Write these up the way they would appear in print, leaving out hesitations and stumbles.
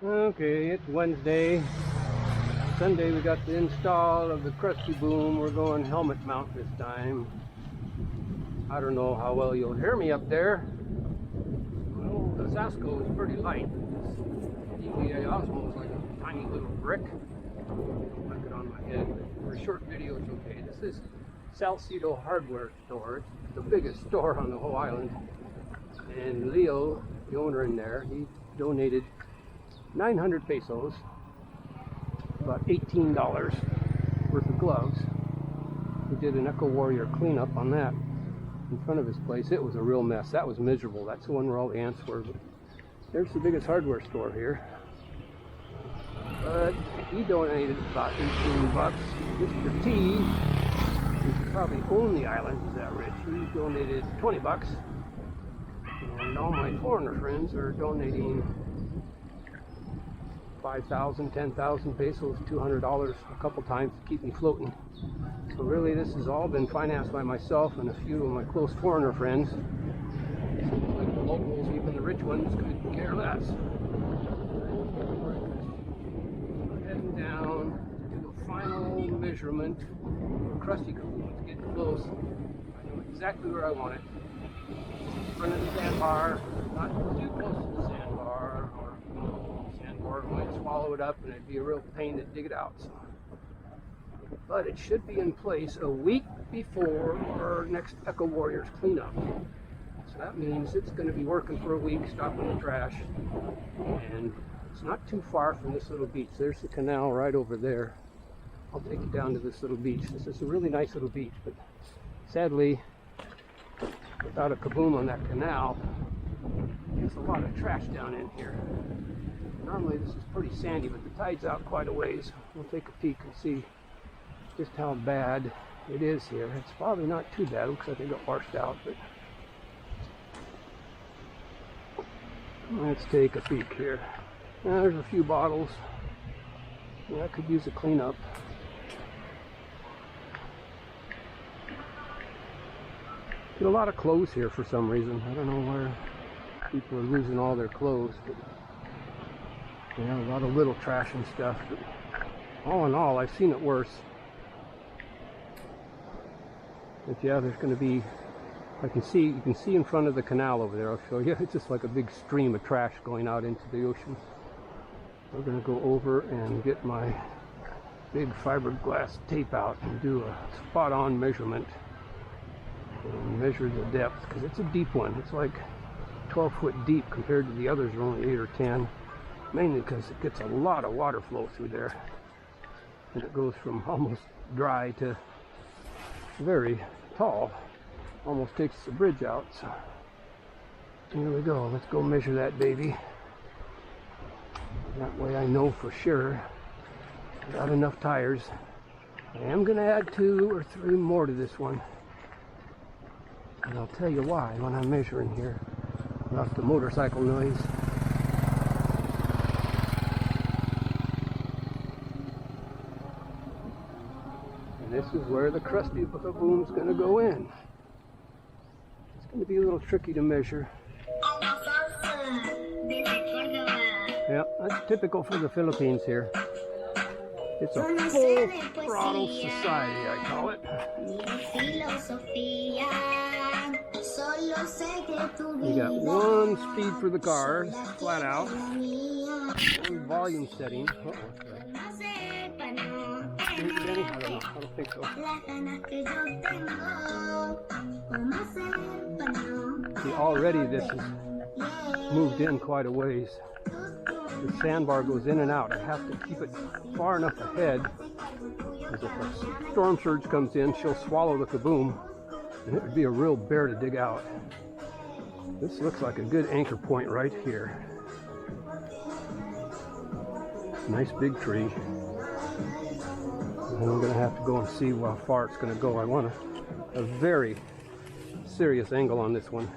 Okay, it's Wednesday. Sunday we got the install of the Krusty Boom. We're going helmet mount this time. I don't know how well you'll hear me up there. Well, the Zasco is pretty light. This EVA Osmo is like a tiny little brick. I'll like it on my head, but for a short video it's okay. This is Salcedo Hardware Store. It's the biggest store on the whole island. And Leo, the owner in there, he donated 900 pesos, about $18 worth of gloves. We did an Echo Warrior cleanup on that in front of his place. It was a real mess. That was miserable. That's the one where all the ants were. But there's the biggest hardware store here. But he donated about 18 bucks. Mr. T, who probably owned the island, he's that rich, he donated 20 bucks. And all my foreigner friends are donating 5,000, 10,000 pesos, $200 a couple times to keep me floating. So really this has all been financed by myself and a few of my close foreigner friends. Like the locals, even the rich ones, couldn't care less. We're heading down to do the final measurement for Krusty Kaboom. It's getting close. I know exactly where I want it. In front of the sandbar, not too close to the sandbar, or sandbar might swallow it up and it'd be a real pain to dig it out. So. But it should be in place a week before our next Echo Warriors cleanup. So that means it's going to be working for a week, stopping the trash. And it's not too far from this little beach. There's the canal right over there. I'll take you down to this little beach. This is a really nice little beach, but sadly, without a Kaboom on that canal, there's a lot of trash down in here. Normally this is pretty sandy, but the tide's out quite a ways. We'll take a peek and see just how bad it is here. It's probably not too bad. It looks like it got washed out, but let's take a peek here. There's a few bottles. Yeah, I could use a cleanup. Get a lot of clothes here for some reason. I don't know where people are losing all their clothes, but yeah, a lot of little trash and stuff. But all in all, I've seen it worse. But yeah, there's going to be, you can see in front of the canal over there. I'll show you. It's just like a big stream of trash going out into the ocean. We're going to go over and get my big fiberglass tape out and do a spot-on measurement and measure the depth, because it's a deep one. It's like 12 foot deep compared to the others are only 8 or 10, mainly because it gets a lot of water flow through there, and it goes from almost dry to very tall, almost takes the bridge out. So here we go. Let's go measure that baby. That way I know for sure I got enough tires. I am going to add 2 or 3 more to this one, and I'll tell you why when I'm measuring here. Without the motorcycle noise. And this is where the Krusty Kaboom's going to go in. It's going to be a little tricky to measure. Yeah, that's typical for the Philippines here. It's a full throttle society, I call it. You got 1 speed for the cars, flat out. 1 volume setting. I don't think so. See, already this is moved in quite a ways. The sandbar goes in and out. I have to keep it far enough ahead, because if a storm surge comes in, she'll swallow the Kaboom, and it would be a real bear to dig out. This looks like a good anchor point right here. Nice big tree. And I'm going to have to go and see how far it's going to go. I want a very serious angle on this one.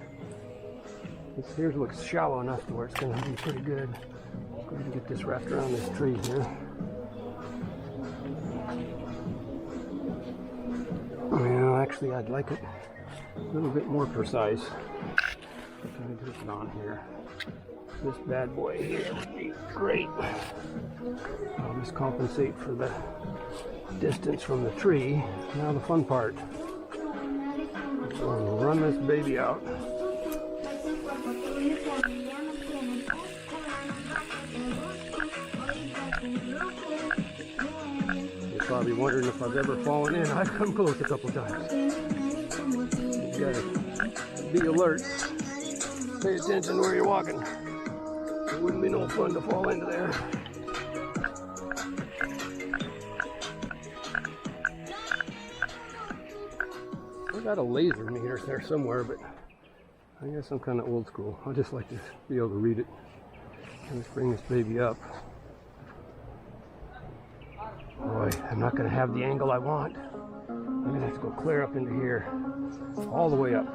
This here looks shallow enough to where it's going to be pretty good. I'm going to get this wrapped around this tree here. Well, actually, I'd like it a little bit more precise. Let me put it on here. This bad boy here would be great. I'll just compensate for the distance from the tree. Now the fun part. So I'll run this baby out. You're probably wondering if I've ever fallen in. I've come close a couple times. You gotta be alert. Pay attention where you're walking. It wouldn't be no fun to fall into there. I got a laser meter there somewhere, but I guess I'm kind of old school. I just like to be able to read it. Let's bring this baby up. Boy, I'm not going to have the angle I want. I'm going to have to go clear up into here, all the way up.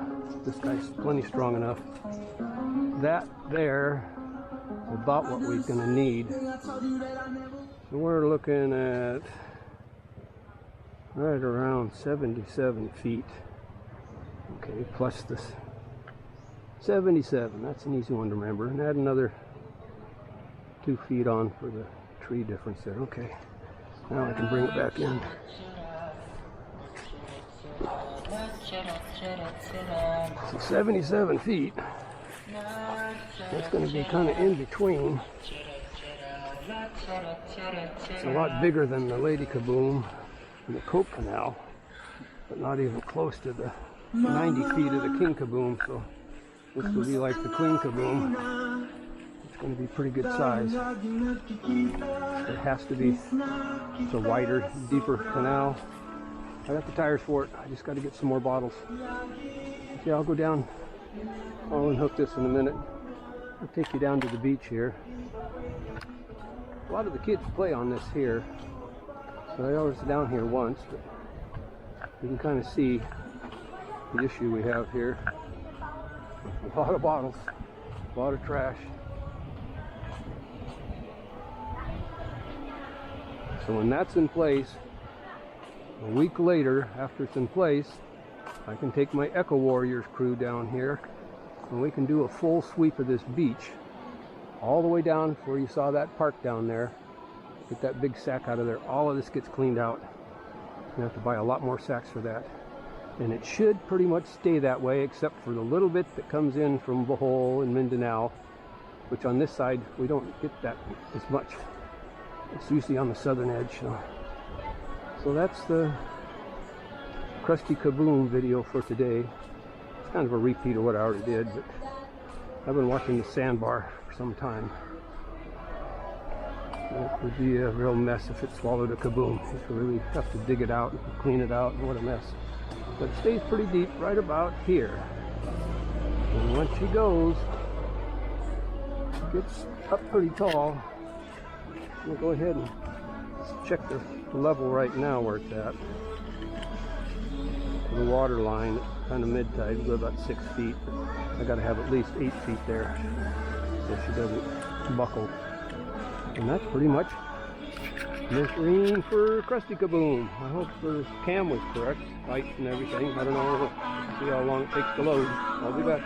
This guy's plenty strong enough. That there is about what we're going to need. So we're looking at right around 77 feet. Okay, plus this 77. That's an easy one to remember. And add another 2 feet on for the tree difference there. Okay, now I can bring it back in. So 77 feet. That's going to be kind of in between. It's a lot bigger than the Lady Kaboom and the Coke Canal, but not even close to the 90 feet of the King Kaboom. So this will be like the Queen Kaboom. It's going to be pretty good size. It has to be. It's a wider, deeper canal. I got the tires for it. I just got to get some more bottles. Okay, I'll go down. I'll unhook this in a minute. I'll take you down to the beach here. A lot of the kids play on this here. So I was down here once, but you can kind of see the issue we have here. A lot of bottles, a lot of trash. So when that's in place, a week later, after it's in place, I can take my Echo Warriors crew down here and we can do a full sweep of this beach all the way down where you saw that park down there. Get that big sack out of there. All of this gets cleaned out. You have to buy a lot more sacks for that. And it should pretty much stay that way, except for the little bit that comes in from Bohol and Mindanao, which on this side we don't get that as much. It's usually on the southern edge. So that's the Krusty Kaboom video for today. It's kind of a repeat of what I already did, but I've been watching the sandbar for some time. It would be a real mess if it swallowed a kaboom. You really have to dig it out and clean it out, and what a mess. But it stays pretty deep right about here. And once she goes, it gets up pretty tall. I'm going to go ahead and check the level right now where it's at. The water line, kind of mid-tide, we're about 6 feet. I got to have at least 8 feet there so she doesn't buckle. And that's pretty much measuring for Krusty Kaboom. I hope the cam was correct, height and everything. I don't know. See how long it takes to load. I'll be back.